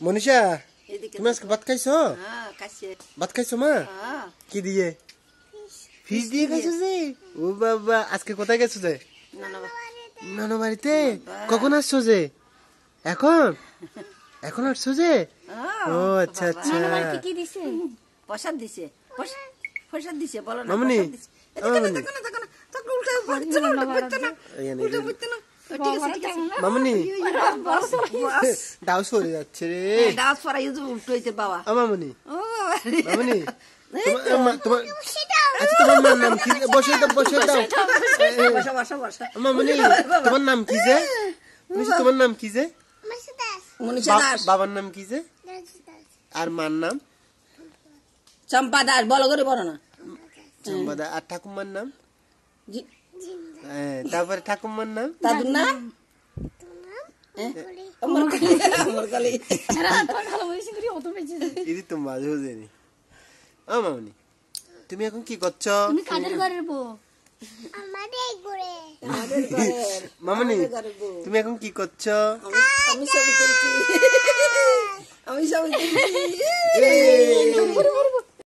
মনীষা তুমি আজকে ভাত খাইছো? ভাত খাইছো মা? কি দিয়ে? ফিশ দিয়ে খাইছো যে? ও বাবা, আজকে কোথায় গেছো যে? নানা বাড়িতে। কখন আসছো যে? এখন এখন আসছো যে? ও আচ্ছা আচ্ছা। কি দিছে? প্রসাদ দিছে। প্রসাদ দিছে বলো না। মামনি মামনি দাও সরে যাচ্ছে রে। ডাস পরা ইউজ উল্টো হইতে বাবা। মামনি মামনি তোমার আচ্ছা তোমার মার নাম কি? বসে দাও বসে দাও। মামনি তোমার নাম কি যে? তোমার নাম কি যে? বাবার নাম কি যে? আর মার নাম? চম্পা দাস। বলো করে বলো না। চম্পা দাস। আর ঠাকুমার নাম? তারপরে ঠাকুমার নাম? দাদুর নাম? মামনি তুমি এখন কি করছো? মামনি তুমি এখন কি করছো? আমি সব